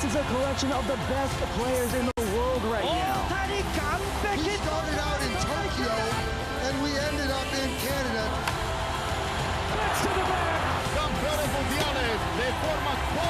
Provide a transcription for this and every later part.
This is a collection of the best players in the world right now. We started out in Tokyo, and we ended up in Canada. That's to the back. Campeones mundiales de forma.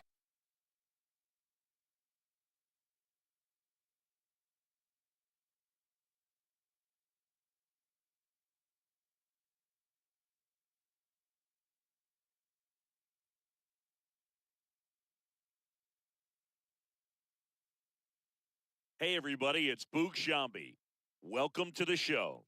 Hey, everybody, it's Boog Sciambi. Welcome to the show.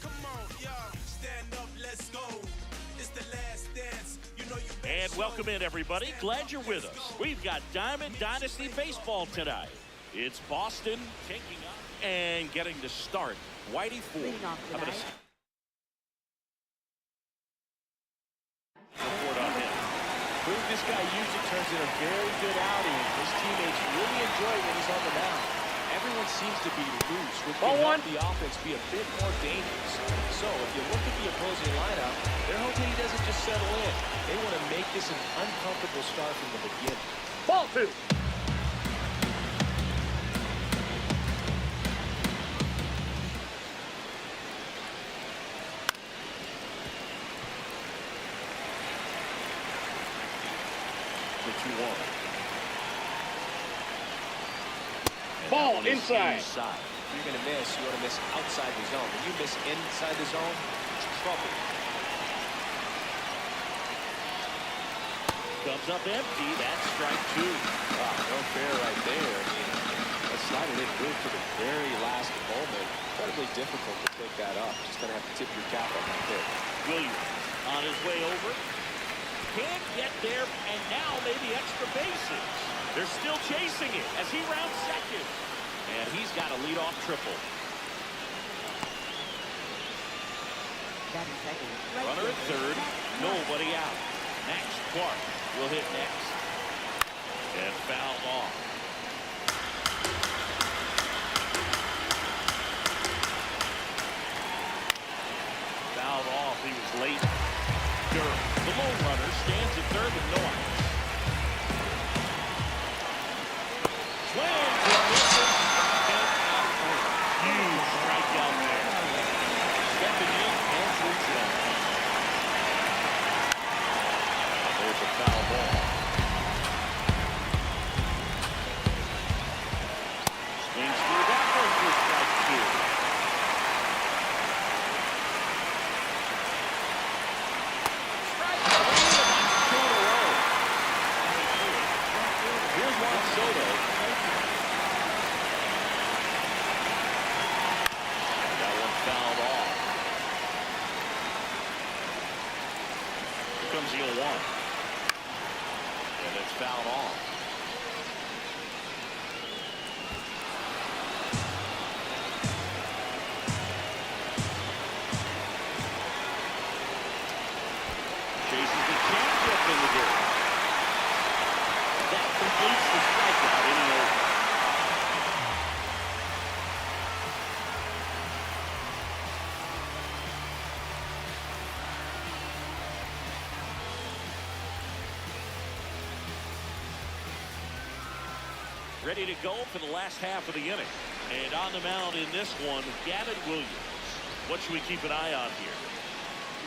Come on, y'all. Stand up, let's go. It's the last dance. You know you And welcome in, everybody. Glad you're with us. We've got Diamond Dynasty Baseball tonight. It's Boston taking up and getting to start. Whitey Ford. Report on him. Boog, this guy usually turns in a very good outing. His teammates really enjoy it when he's on the mound. Everyone seems to be loose, which can help the offense be a bit more dangerous. So if you look at the opposing lineup, they're hoping he doesn't just settle in. They want to make this an uncomfortable start from the beginning. Ball two. The 2-1. Ball inside. If you're going to miss, you want to miss outside the zone. When you miss inside the zone, it's trouble. Comes up empty. That's strike two. Wow, no fair right there. I mean, that slider didn't move to the very last moment. Incredibly difficult to pick that up. Just going to have to tip your cap on that pick. Williams on his way over. Can't get there, and now maybe extra bases. They're still chasing it as he rounds second. And he's got a leadoff triple. Runner at third, nobody out. Max Clark will hit next. And fouled off. Fouled off, he was late. Durham, the lone runner, stands at third with no outs. Slams and misses. Huge strikeout there. Stepping in, Andrew Jones. There's a foul ball. Swings through that one for strike two. Strike three, and that's 2 in a row. comes 0-1. And it's fouled off. Chases the changeup in the dirt. That completes the strikeout. Inning over. Ready to go for the last half of the inning. And on the mound in this one, Gavin Williams. What should we keep an eye on here?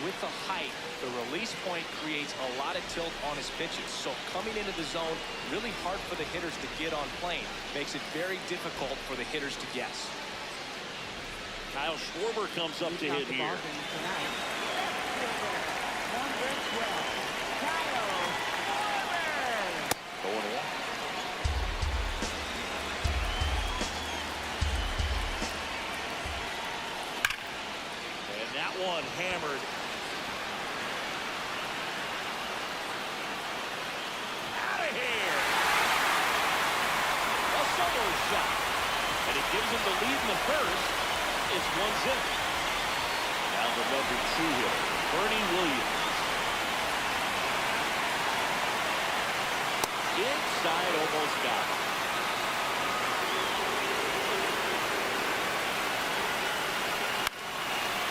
With the height, the release point creates a lot of tilt on his pitches. So coming into the zone, really hard for the hitters to get on plane. Makes it very difficult for the hitters to guess. Kyle Schwarber comes up to hit here. Going along. And that one hammered. Out of here. A solo shot. And it gives him the lead in the first. It's 1-0. Now the number 2 hitter, Bernie Williams. Inside, almost got it.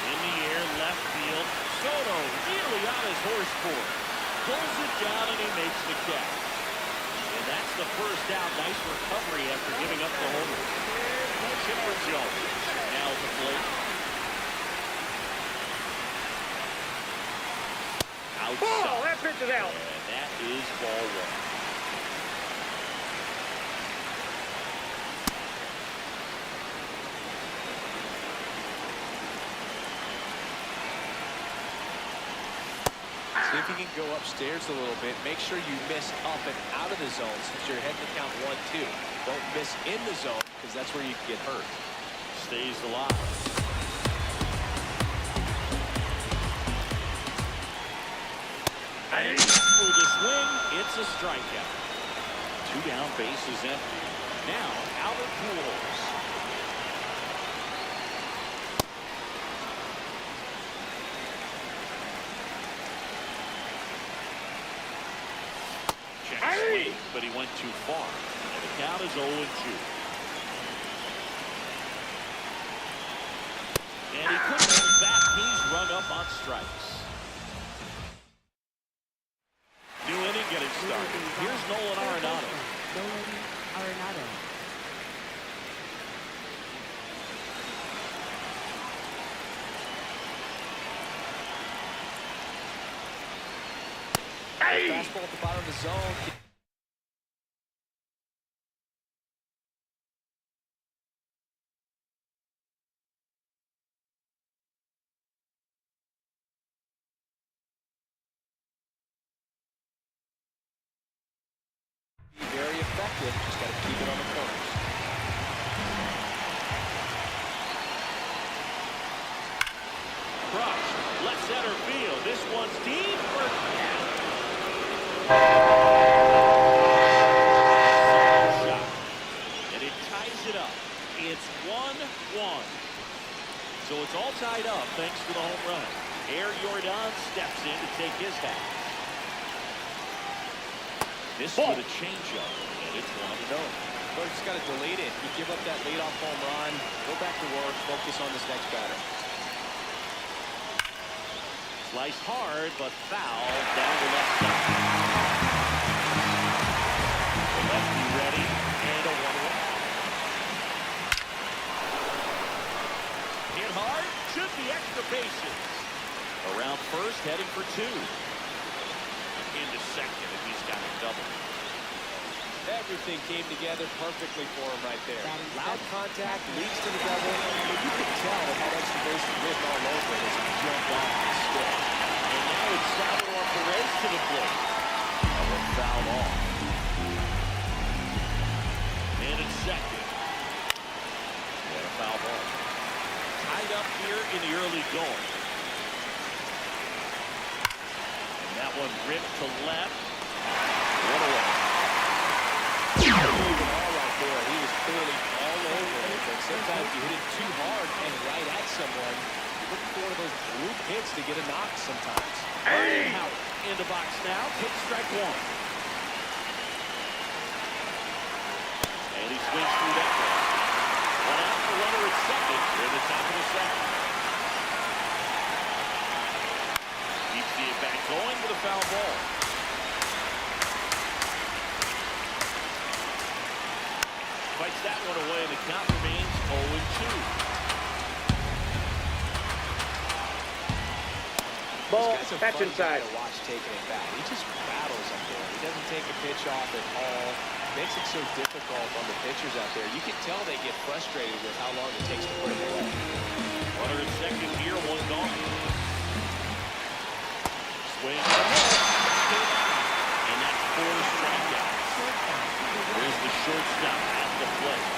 In the air, left field. Soto really on his horse for it. Pulls it down and he makes the catch. And that's the first out. Nice recovery after giving up the home run. Chipper Jones now at the plate. Outside. That pitch is out. And that is ball 1. See if you can go upstairs a little bit. Make sure you miss up and out of the zone since you're heading to count 1-2. Don't miss in the zone because that's where you can get hurt. Stays alive. And through the swing, it's a strikeout. 2 down, bases empty. Now, Albert Pujols. Check swing, but he went too far. And the count is 0-2. And he couldn't get back. He's run up on strikes. New inning getting started. Here's Nolan Arenado. Nolan Arenado. Fastball at the bottom of the zone. Very effective. Just got to keep it on the corners. Crushed. Left center field. This one's deep for shot. And it ties it up. It's 1-1. So it's all tied up thanks to the home run. Air Jordan steps in to take his hat. This with a changeup, and it's 1-0. But just got to delete it. You give up that leadoff home run, go back to work, focus on this next batter. Sliced hard, but foul down the left side. The lefty ready, and a 1-1. Hit hard, should be extra bases. Around first, heading for 2. Into second, and he's got a double. Everything came together perfectly for him right there. Loud contact, leads to the double. But you could tell it had extra bases written all over it as he jumped off the stick. And now it's Salvador Perez to the plate. That one fouled off. And it's second. And a foul ball. Tied up here in the early going. And that one Ripped to left. One away. All right there. He was clearly all over it, but sometimes you hit it too hard and right at someone. You're looking for one of those group hits to get a knock sometimes. Hey! Howard in the box now. Hit strike one. And he swings through that one. One out for runner at second. We're in the top of the second. Keeps the at bat going with a foul ball. Fights that one away, and the count remains 0-2. Ball, that's inside. To watch taking it back. He just battles up there. He doesn't take a pitch off at all. Makes it so difficult on the pitchers out there. You can tell they get frustrated with how long it takes to put it away. Runner at second here, one gone. Swing. And that's 4 strikeouts. There's the shortstop at the plate.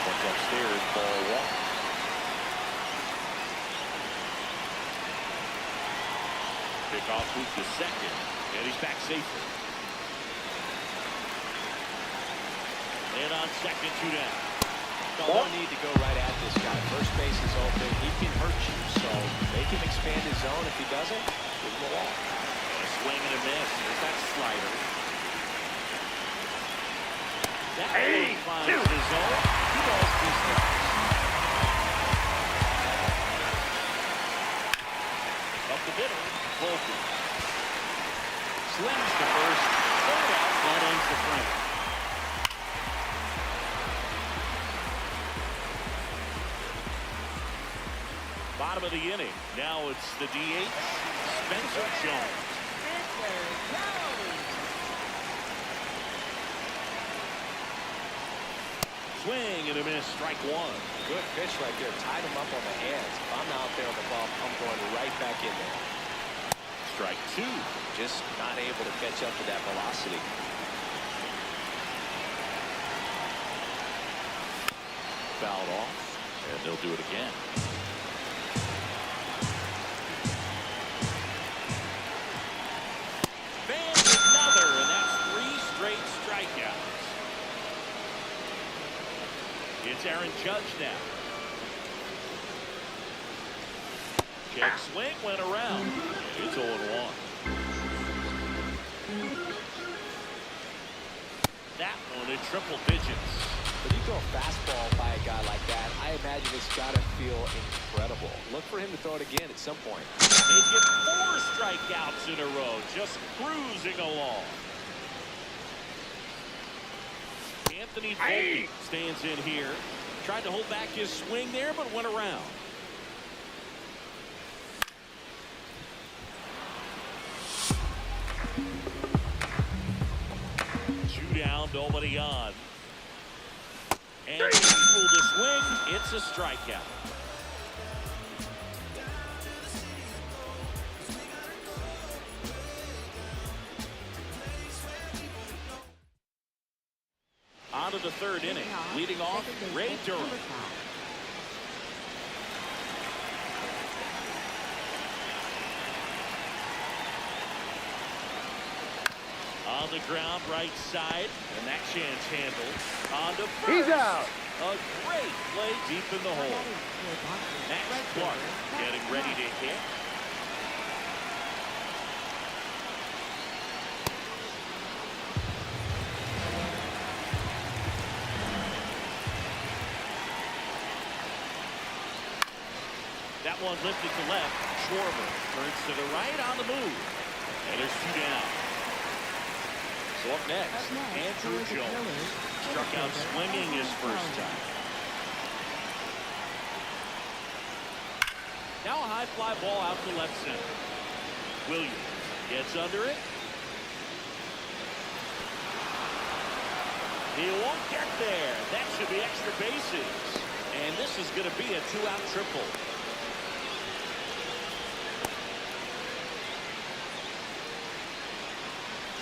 What's upstairs, ball one. Pickoff moves to second, and he's back safely. And on second, 2 down. No need to go right at this guy. First base is open. He can hurt you, so they can expand his zone. If he doesn't, give him a walk. A swing and a miss. There's that slider. That one finds the zone. 2 balls, 2 strikes. Up the middle, Volpe. Slings to first. Third out. That ends the frame. Bottom of the inning. Now it's the DH, Spencer Jones. Swing and a miss, strike one. Good pitch right there. Tied him up on the hands. If I'm out there on the bump, I'm going right back in there. Strike two. Just not able to catch up to that velocity. Fouled off, and they'll do it again. Fans another, and that's 3 straight strikeouts. It's Aaron Judge now. Check swing, went around. It's 0-1. That one in triple digits. When you go fastball by a guy like that, I imagine it's got to feel incredible. Look for him to throw it again at some point. They get 4 strikeouts in a row, just cruising along. Anthony Volpe stands in here. Tried to hold back his swing there, but went around. Two down, nobody on. And he pulled a swing. It's a strikeout. On to the 3rd inning. Leading off, Ray Durham. On the ground, right side, and that chance handled. On to first. He's out. A great play deep in the hole. Max Clark getting ready to hit. That one lifted to left. Schwarber turns to the right on the move. And there's 2 down. So up next, Andrew Jones. Struck out swinging his first time. Now a high fly ball out to left center. Williams gets under it. He won't get there. That should be extra bases. And this is going to be a 2-out triple.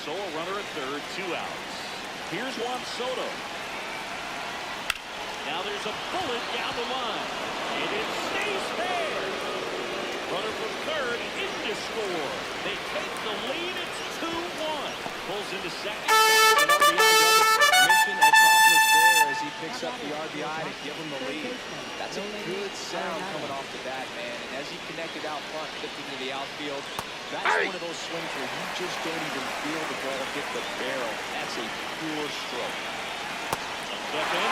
So a runner at third, 2 outs. Here's Juan Soto. Now there's a bullet down the line. And it stays there. Runner from third into to score. They take the lead. It's 2-1. Pulls into second. Mission accomplished there as he picks up the RBI to give him the lead. That's a good sound coming off the bat, man. And as he connected out front, flipped into the outfield, that's one of those swings where you just don't even feel the ball hit the barrel. That's a pure stroke. Step in.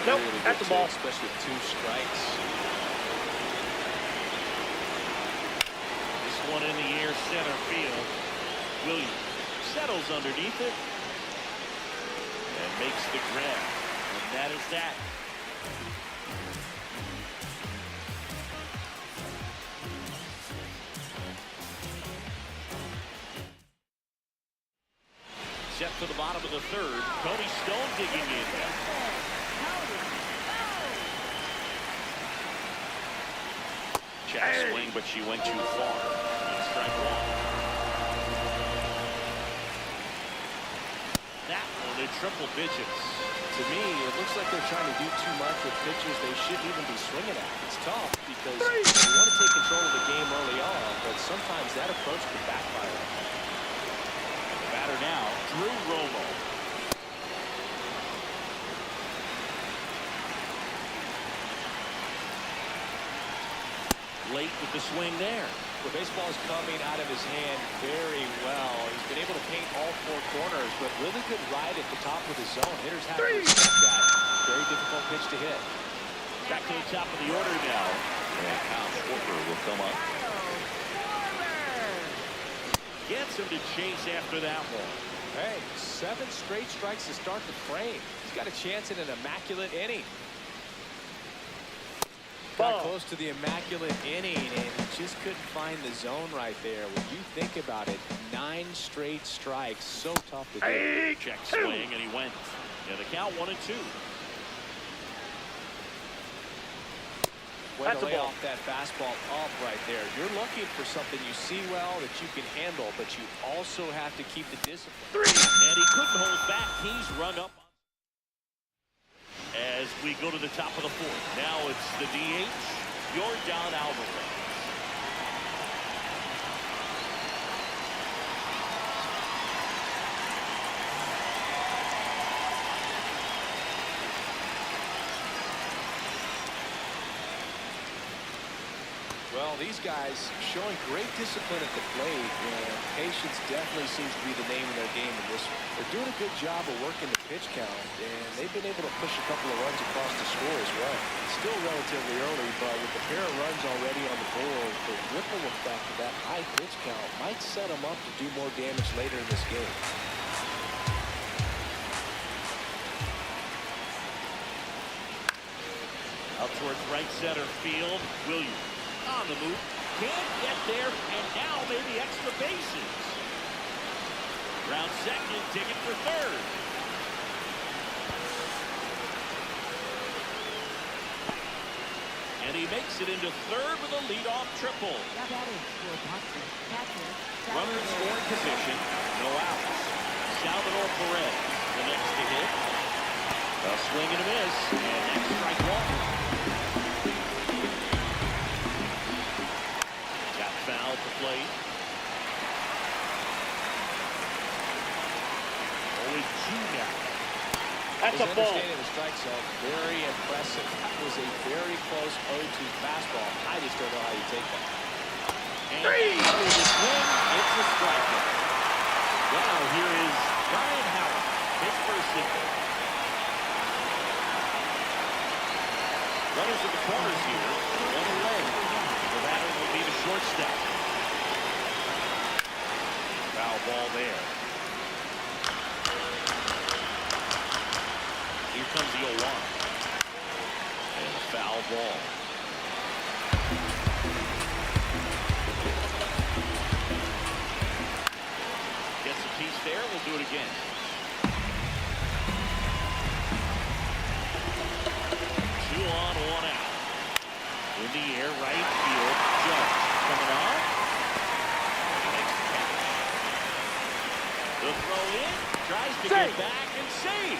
Nope, at the ball. Especially with 2 strikes. This one in the air, center field. Williams settles underneath it and makes the grab. And that is that. Set to the bottom of the third. Tony Stone digging in. Check swing, but she went too far. Strike one. That one in triple digits. To me, it looks like they're trying to do too much with pitches they shouldn't even be swinging at. It's tough because you want to take control of the game early on, but sometimes that approach can backfire. Batter now, Drew Romo. Late with the swing there. The baseball is coming out of his hand very well. He's been able to paint all 4 corners, but really good ride at the top of the zone. Hitters have to respect that. Very difficult pitch to hit. Back to the top of the order now. And Kyle Schwarber will come up. Gets him to chase after that one. Hey, 7 straight strikes to start the frame. He's got a chance in an immaculate inning. Got close to the immaculate inning and just couldn't find the zone right there. When you think about it, 9 straight strikes, so tough to do. Check swing and he went. Yeah, the count 1-2. Way to lay off that fastball up right there. You're looking for something you see well that you can handle, but you also have to keep the discipline. And he couldn't hold back. He's run up. As we go to the top of the 4th. Now it's the DH, Yordan Alvarez. Well, these guys showing great discipline at the plate, and patience definitely seems to be the name of their game in this one. They're doing a good job of working the pitch count, and they've been able to push a couple of runs across the score as well. It's still relatively early, but with a pair of runs already on the board, the ripple effect of that high pitch count might set them up to do more damage later in this game. Out towards right center field, Williams. On the move, can't get there, and now maybe extra bases. Round second, ticket for third. And he makes it into third with a leadoff triple. Runner in scoring position, no outs. Salvador Perez, the next to hit. A swing and a miss, and that's strike one. Foul to play. Only 2 now. That's a ball. The strike zone, very impressive. That was a very close 0-2 fastball. I just don't know how you take that. And after the swing, it's a strikeout. Now here is Ryan Howard, his first hit. Runners at the corners here, one away. The batter will be the shortstop. Foul ball there. Here comes the 0-1. And a foul ball. Gets a piece there. We'll do it again. 2 on, 1 out. In the air, right field. Judge coming on. And he makes the catch. The throw in. Tries to get back and save.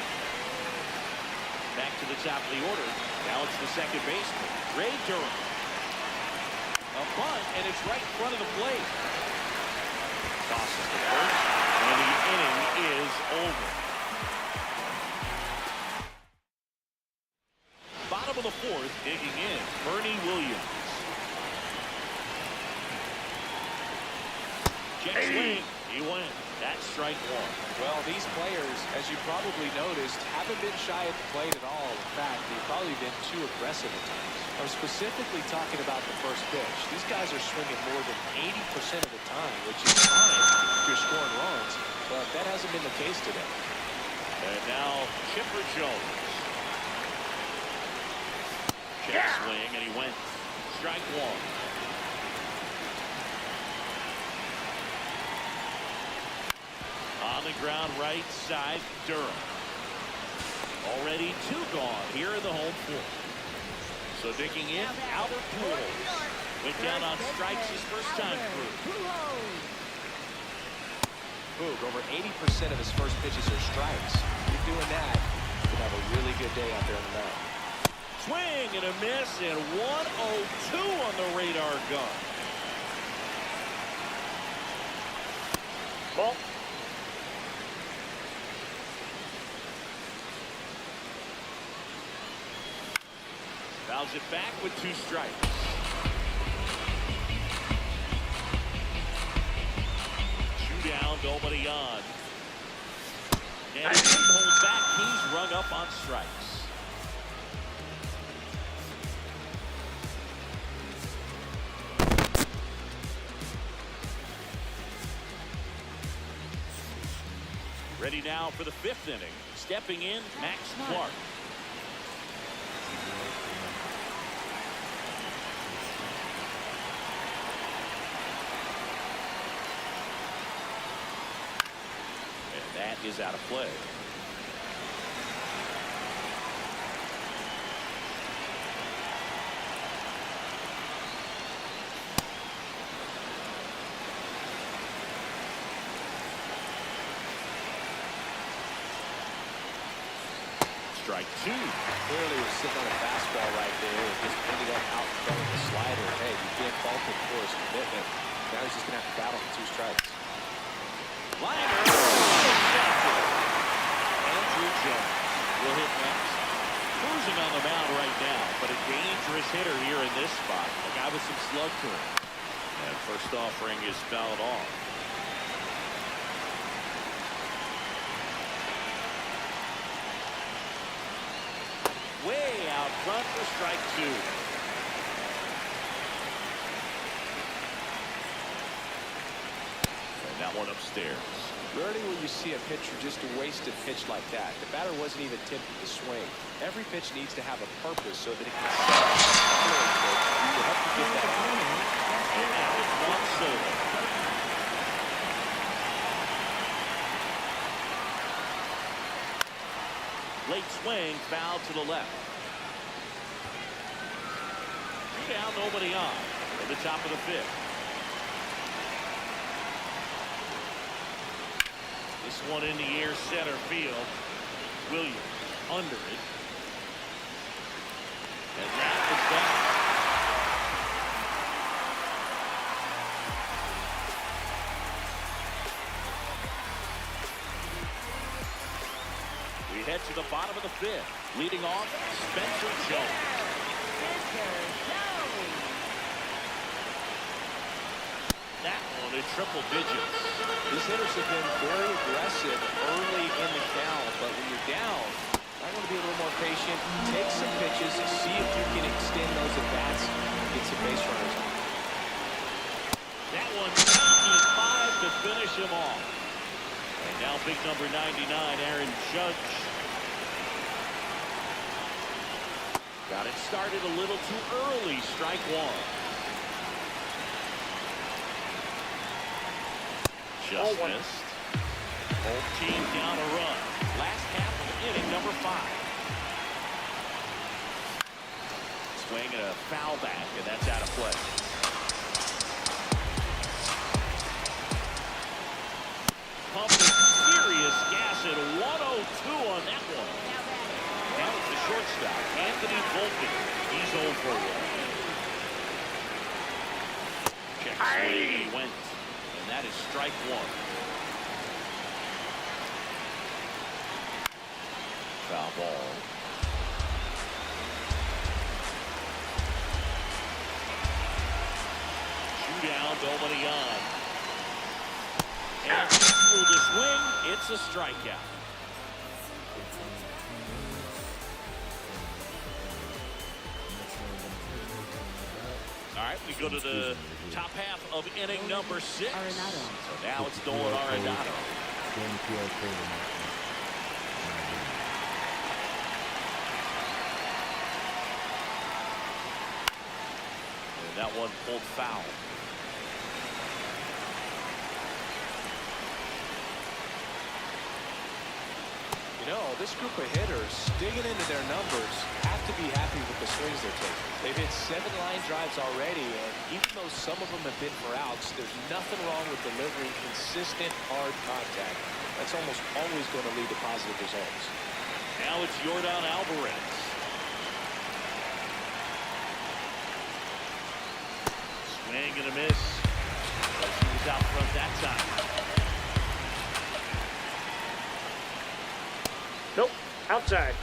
Back to to the top of the order. Now it's the second baseman, Ray Durham. A bunt, and it's right in front of the plate. Tosses to first, and the inning is over. Bottom of the fourth, digging in, Bernie Williams. Jet swing, he went. That's strike one. Well, these players, as you probably noticed, haven't been shy at the plate at all. In fact, they've probably been too aggressive at times. I'm specifically talking about the first pitch. These guys are swinging more than 80% of the time, which is fine if you're scoring runs, but that hasn't been the case today. And now Chipper Jones. Check swing, and he went. Strike one. On the ground, right side, Durham. Already two gone here in the home fourth. So digging in, Albert Pujols. Went down on strikes his first time through. Boog, over 80% of his first pitches are strikes. If you're doing that, you can have a really good day out there on the mound. Swing and a miss, and 102 on the radar gun. Ball. Fouls it back with two strikes. Two down, nobody on. And he holds back. He's rung up on strikes. Ready now for the fifth inning. Stepping in, Max Clark. And that is out of play. Strike two. Clearly was sitting on a fastball right there and just ended up out in front of the slider. Hey, you can't fault him for his commitment. Now he's just going to have to battle for two strikes. Liner. Andrew Jones will hit next. Cruising on the mound right now, but a dangerous hitter here in this spot. A guy with some slug to him. And first offering is fouled off. Way out front for strike two. And that one upstairs. Rarely will you see a pitcher just waste a pitch like that. The batter wasn't even tempted to swing. Every pitch needs to have a purpose so that it can set you have to get that out. And now it's Juan Soto. Late swing, foul to the left. Three down, nobody on. At the top of the fifth. This one in the air, center field. Williams under it. And that is down. We head to the bottom of the fifth. Leading off, Spencer Jones. That one in triple digits. These hitters have been very aggressive early in the count, but when you're down, I want to be a little more patient, take some pitches, see if you can extend those at-bats and get some base runners on. That one 95 to finish him off. And now big number 99, Aaron Judge. Got it started a little too early. Strike one. Just missed. Both teams down a run. Last half of inning number 5. Swing and a foul back, and that's out of play. Pumping serious gas at 102 on that one. Now it's the short shortstop, Anthony Volpe. He's 0 for 1. Check swing, he went. And that is strike 1. Foul ball. Down, Dominion. And through the swing, it's a strikeout. All right, we go to the top half of inning number 6. Arenado. So now it's Nolan Arenado. And that one pulled foul. You know, this group of hitters, digging into their numbers, have to be happy with the swings they're taking. They've hit 7 line drives already, and even though some of them have been for outs, there's nothing wrong with delivering consistent, hard contact. That's almost always going to lead to positive results. Now it's Yordan Alvarez. Swing and a miss. But he was out front that time. Nope, outside.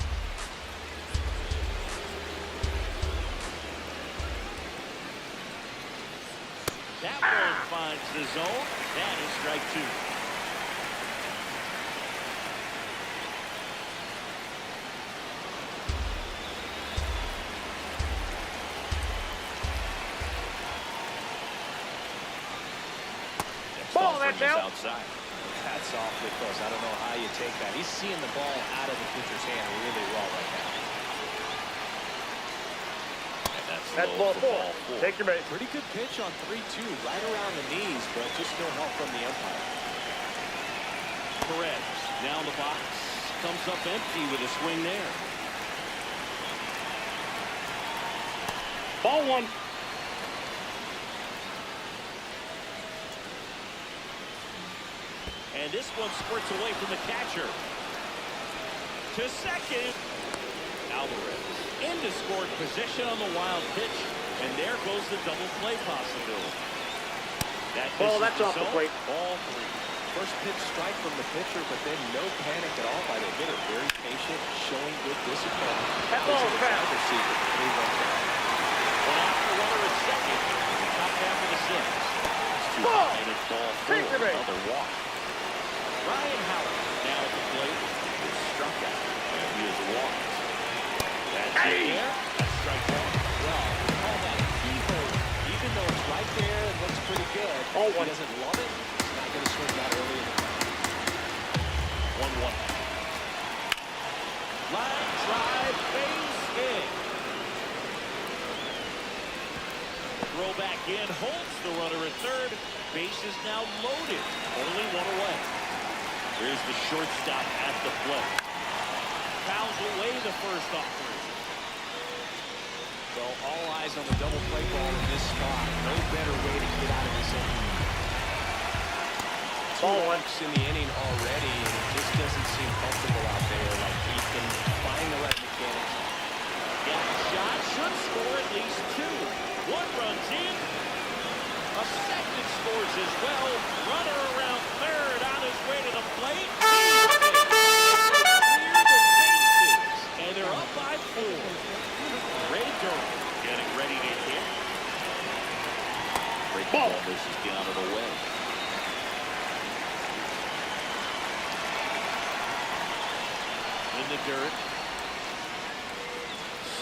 That one finds the zone. That is strike 2. Ball, that's out. Outside. That's awfully close. I don't know how you take that. He's seeing the ball out of the pitcher's hand really well right now. And That's ball 4. Take your base. Pretty good pitch on 3-2, right around the knees, but just no help from the umpire. Perez down the box. Comes up empty with a swing there. Ball 1. And this one squirts away from the catcher. To second. Alvarez into scored position on the wild pitch. And there goes the double play possibility. Ball, that's off the plate. Ball 3. First pitch strike from the pitcher, but then no panic at all by the hitter. Very patient, showing good discipline. That ball is foul. Receiver, 3-1 down. Well, after runner at second, the top half of the 6th. It's too Ball. high, and it's ball 4. Take the base. Another walk. Ryan Howard now at the plate is struck out, and he is walked. That's it there. That's strike 1. Well, call that a key hole. Even though it's right there, it looks pretty good. Oh, He one. doesn't love it. He's not going to swing that early in the game. 1-1. Line drive, base hit. Throw back in, holds the runner at third. Base is now loaded. Only 1 away. Here's the shortstop at the plate. Fouls away the first offering. So all eyes on the double play ball in this spot. No better way to get out of this inning. Ball 1. In the inning already, and it just doesn't seem comfortable out there. Like he can find the right mechanics. Got a shot, should score at least 2. 1 runs in. A second scores as well. Runner around third on his way to the plate. Clear the bases, and they're up by 4. Ray Durham getting ready to hit. Break the ball. This is out of the way. In the dirt.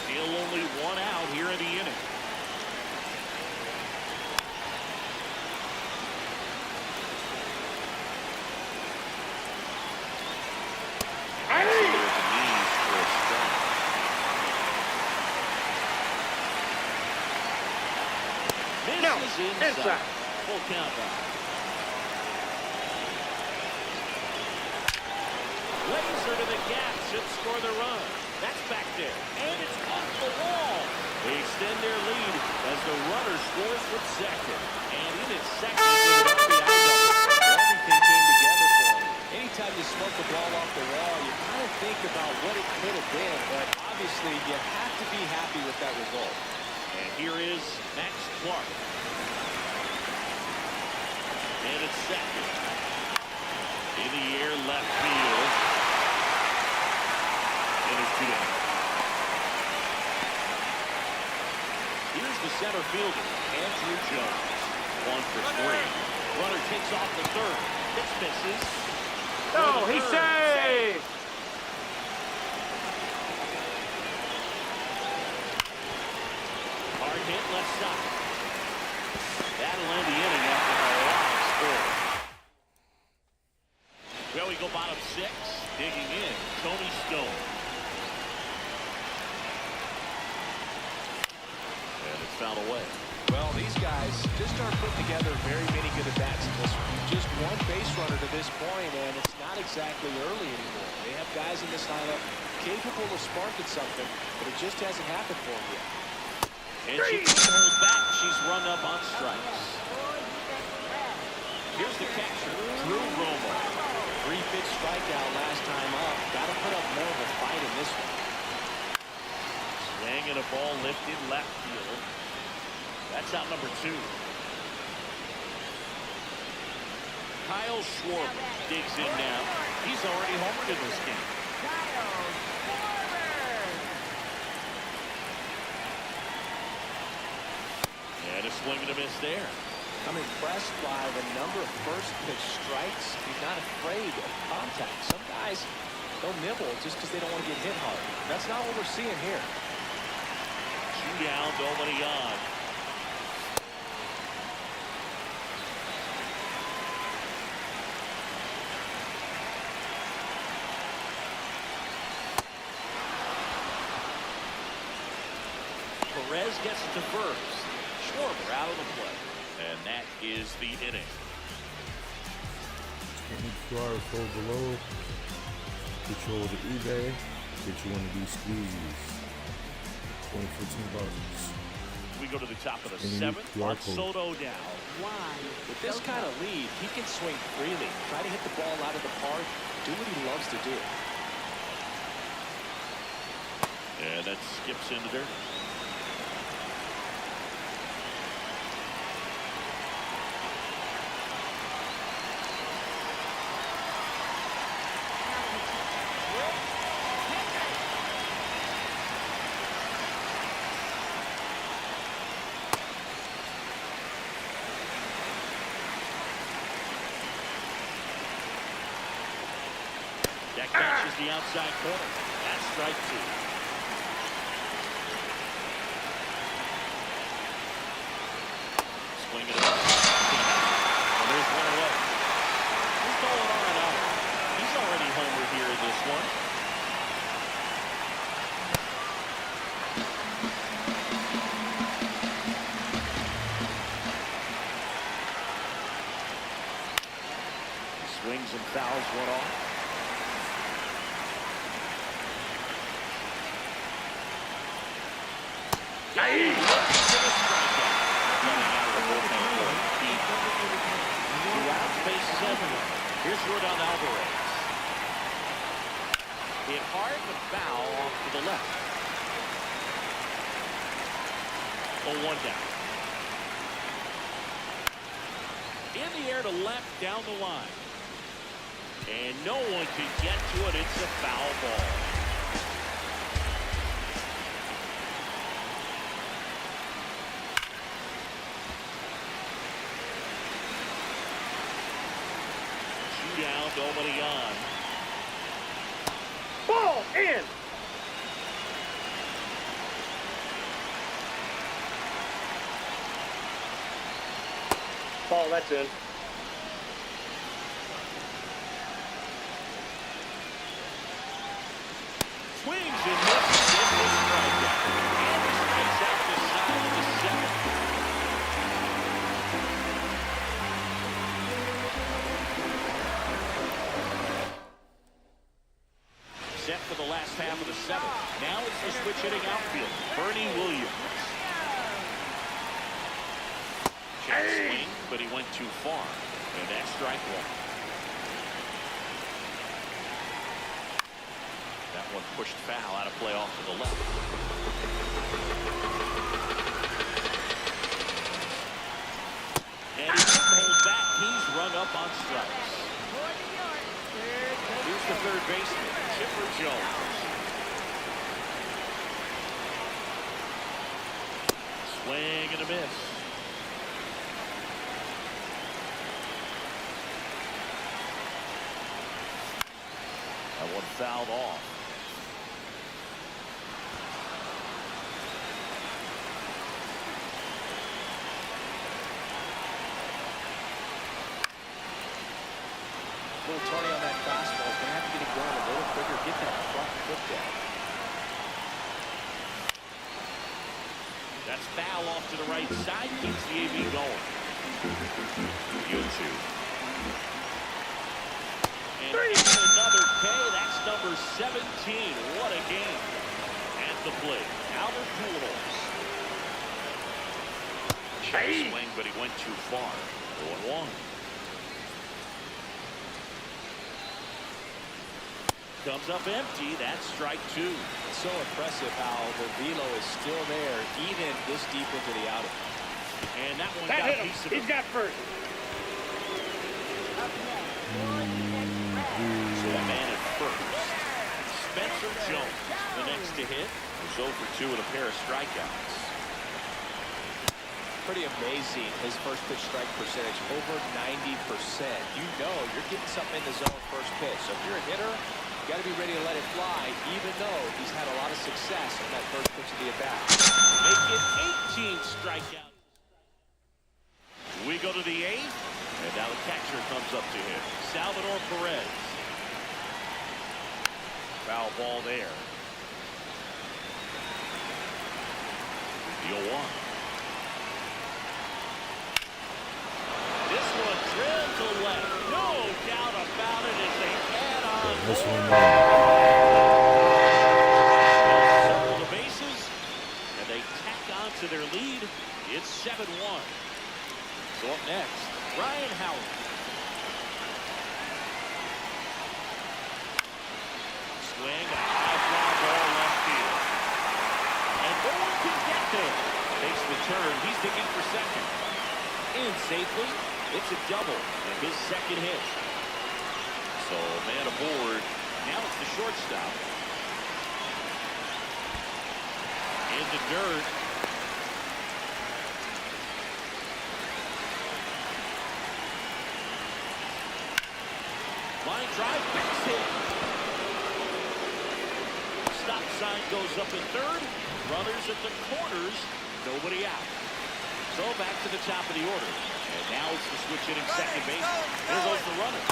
Still only 1 out here in the inning. Inside. Full count back. Laser to the gap should score the run. That's back there. And it's off the wall. They extend their lead as the runner scores from second. And in its second, Everything came together for him. Anytime you smoke the ball off the wall, you kind of think about what it could have been, but obviously, you have to be happy with that result. And here is Max Clark. And it's second. In the air, left field. And it's 2 down. Here's the center fielder, Andrew Jones. 1 for 3. Runner takes off the third. Pitch misses. No, he's safe. Hard hit left side. That'll end the inning after a long score. Well, we go bottom 6. Digging in, Tony Stone. And it's fouled away. Well, these guys just aren't putting together very many good at-bats in this one. Just one base runner to this point, and it's not exactly early anymore. They have guys in this lineup capable of sparking something, but it just hasn't happened for them yet. And she pulls back. She's run up on strikes. Here's the catcher, Drew Romo. 3-pitch strikeout last time up. Got to put up more of a fight in this one. Swing and a ball lifted left field. That's out number 2. Kyle Schwarber digs in now. He's already homered in this game. And a swing and a miss there. I'm impressed by the number of first-pitch strikes. He's not afraid of contact. Some guys, they'll nibble just because they don't want to get hit hard. That's not what we're seeing here. 2 down, nobody on. Perez gets it to first. Schwarber out of the play. And that is the inning. $24 sold below. Get you over to eBay. Get you one of these squeezies. $15. We go to the top of the 7th. Juan Soto now. With this kind of lead, he can swing freely. Try to hit the ball out of the park. Do what he loves to do. And that skips in the dirt. That catches the outside corner. That's strike 2. Swing it up. And there's one away. He's calling Arenado. He's already homered here in this one. He swings and fouls one off. Here's Yordan Alvarez. Hit hard, but foul off to the left. 0-1 down. In the air to left, down the line. And no one can get to it. It's a foul ball. Down, nobody on. Ball in. Ball, that's in. Swings and misses. It was strikeout. And he strikes out the side of the 7th. Set for the last half of the 7th. Now it's the switch hitting outfield. Bernie Williams. Check swing, but he went too far. And that's strike 1. That One pushed foul out of play off to the left. And he couldn't hold back. He's rung up on strikes. Here's the third baseman, Chipper Jones. Swing and a miss. That one fouled off. Little Tony on that fastball is going to have to get it going a little quicker, get that front foot down. That's foul off to the right side, keeps the AB going. 0-2. And another K, that's number 17. What a game. At the plate, Albert Pujols. Check swing, but he went too far. 0-1. Comes up empty. That's strike two. It's so impressive how the velo is still there, even this deep into the outing. And that one got a piece of it. He's got first. So a man at first. Spencer Jones, the next to hit. He's 0 for 2 with a pair of strikeouts. Pretty amazing, his first pitch strike percentage, over 90%. You know you're getting something in the zone first pitch. So if you're a hitter, you got to be ready to let it fly, even though he's had a lot of success on that first pitch of the at-bat. Make it 18 strikeouts. We go to the 8th, and now the catcher comes up to him, Salvador Perez. Foul ball there. The 0-1. This one drilled to left. No doubt about it as they add on. This one, Circle the bases, and they tack on to their lead. It's 7-1. So up next, Ryan Howard. Swing, a high fly ball left field. And no one can get there. Takes the turn. He's digging for second. In safely. It's a double and his second hit. So man aboard. Now it's the shortstop. In the dirt. Line drive, base hit. Stop sign goes up at third. Runners at the corners. Nobody out. So back to the top of the order. And now it's the switch hitting second base. There goes the runner.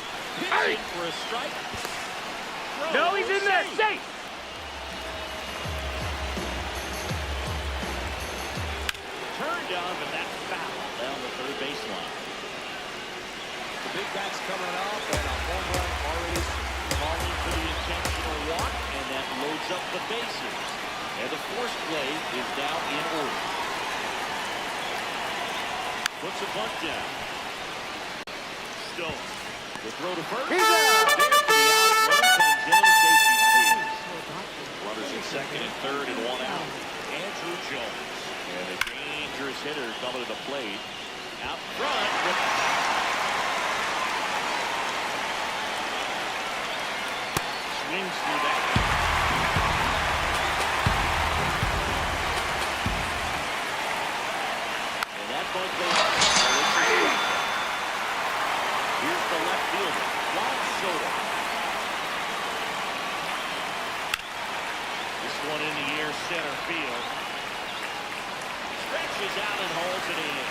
Pitching for a strike. No, he's in there. Safe. Turned on, but that's foul down the third baseline. The big bat's coming off, and a home run already Calling for the intentional walk, and that loads up the bases. And the force play is now in order. Puts a bunt down. Stone. The throw to first. He's out. There for the out. Run comes in and safety squeeze. Runners in second and third and one out. Andrew Jones. And a dangerous hitter coming to the plate. Out front. Swings through that. And that bunt goes. Here's the left fielder, Juan Soto. This one in the air, center field. Stretches out and holds it in.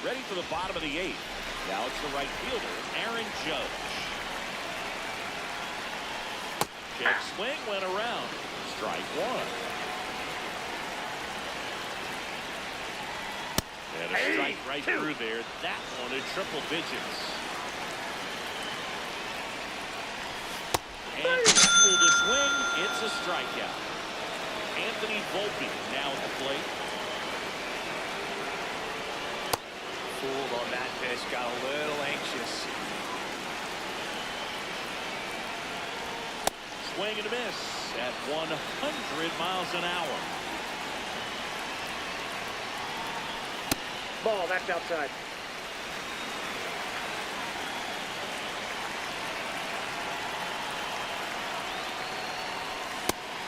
Ready for the bottom of the 8th. Now it's the right fielder, Aaron Judge. Check swing, went around. Strike one. And a strike right through there. That one in triple digits. And equal to swing. It's a strikeout. Anthony Volpe now at the plate. fooled on that pitch, got a little anxious. Swing and a miss at 100 miles an hour. Ball, that's outside.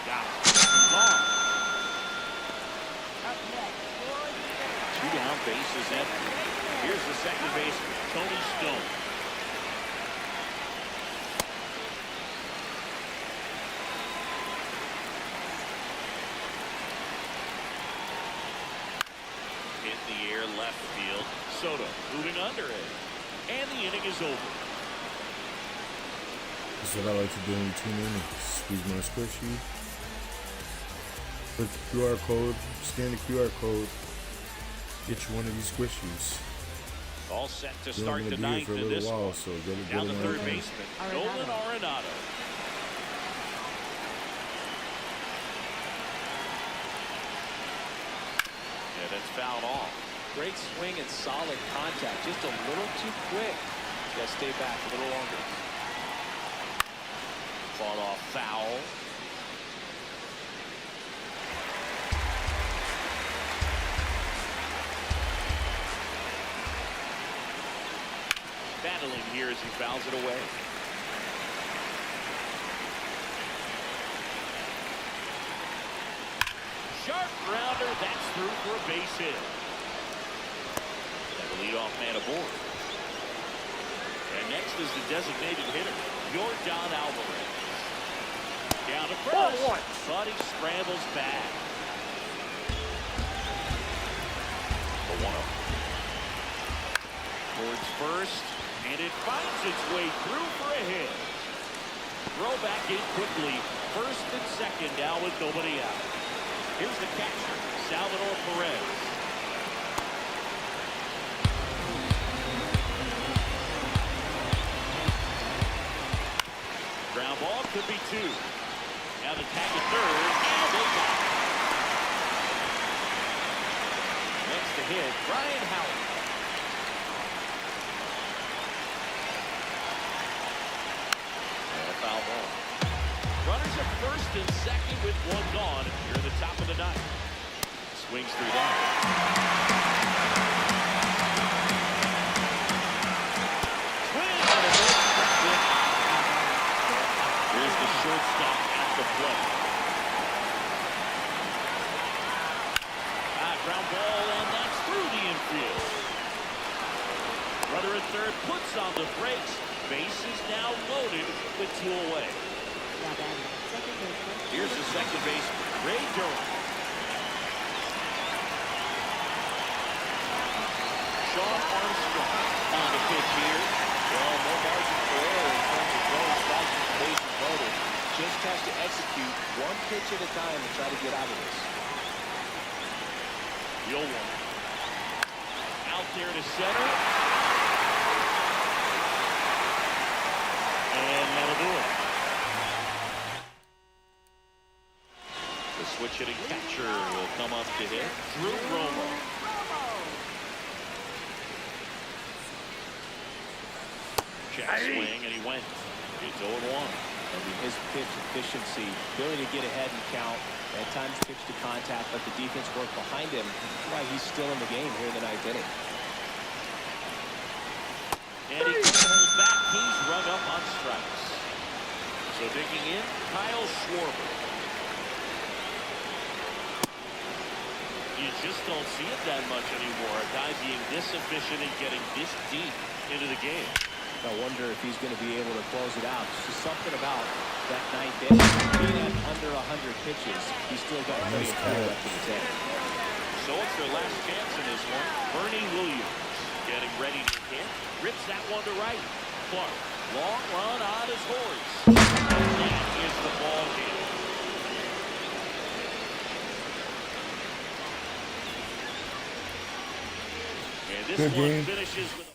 Got it. Long. Two down, bases empty. Here's the second baseman, Tony Stone. Hit in the air, left field. Soto moving under it. And the inning is over. This is what I like to do when you tune in. Squeeze my squishy. Click the QR code, scan the QR code, get you one of these squishies. All set to You're start gonna the be here ninth for a in little this while, one. so get Down the them third on. baseman, Nolan Arenado. Yeah, that's fouled off. Great swing and solid contact. Just a little too quick. Got to stay back a little longer. Fought off foul. Battling here as he fouls it away. Sharp grounder, that's through for a base hit. And the leadoff man aboard. And next is the designated hitter, Yordan Alvarez. Down to first, but he scrambles back. The 1-0. Towards first, and it finds its way through for a hit. Throw back in quickly. First and second now with nobody out. Here's the catcher, Salvador Perez. Ground ball could be two. Now the tag at third, and they got it. Next to hit, Brian Howard. And a foul ball. Runners at first and second with one gone. Here in the top of the ninth. Swings through that. Swing and a miss. Here's the shortstop at the plate. Ground ball, and that's through the infield. Runner at third puts on the brakes. Base is now loaded with two away. Here's the second baseman, Ray Durham. Sean Armstrong on the pitch here. Well, no margin for error in terms of throwing strikes with the bases loaded. Just has to execute one pitch at a time and try to get out of this. The 0-1. Out there to center. And that'll do it. The switch hitting catcher will come up to hit. Drew Romo. Check swing, and he went. It's 0-1. I mean, his pitch efficiency, ability to get ahead and count, at times pitch to contact, let the defense work behind him. That's why he's still in the game here in the ninth inning. And he comes back. He's rung up on strikes. So digging in, Kyle Schwarber. You just don't see it that much anymore. A guy being this efficient and getting this deep into the game. I wonder if he's going to be able to close it out. It's just something about that ninth inning. Being at under 100 pitches, he's still got plenty of power left in the tank. So it's their last chance in this one. Bernie Williams getting ready to hit. Rips that one to right. Clark, long run on his horse. And that is the ball game. And this one finishes with